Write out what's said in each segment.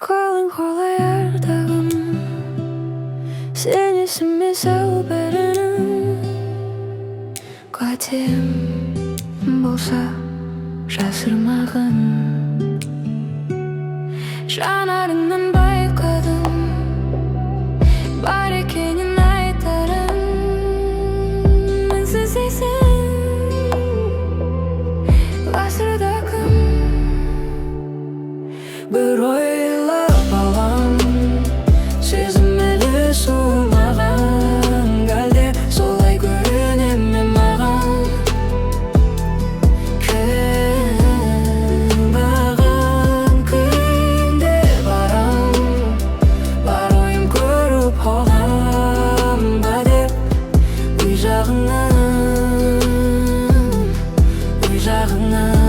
Қалың, қалай, ардағым, сен есіме сау бәрін. Қатем болса жасырмағын, жанарыңнан байқадым, бар екенін айтарың. Мінсіз дейсің, ғасырда кім бір ойлап алам, сезіме суымаған. Әлде, солай көрінеме маған, маған. Күнде барам, бар ойым, көріп қаламба деп. Ой жағынан, ой жағынан,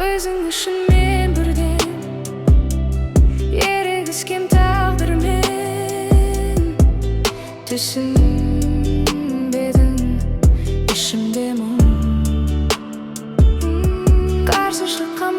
өзің үшін мен бірден ерегіскен тағдырмен. Түсінбедің ішімде мұң, қарсы шыққан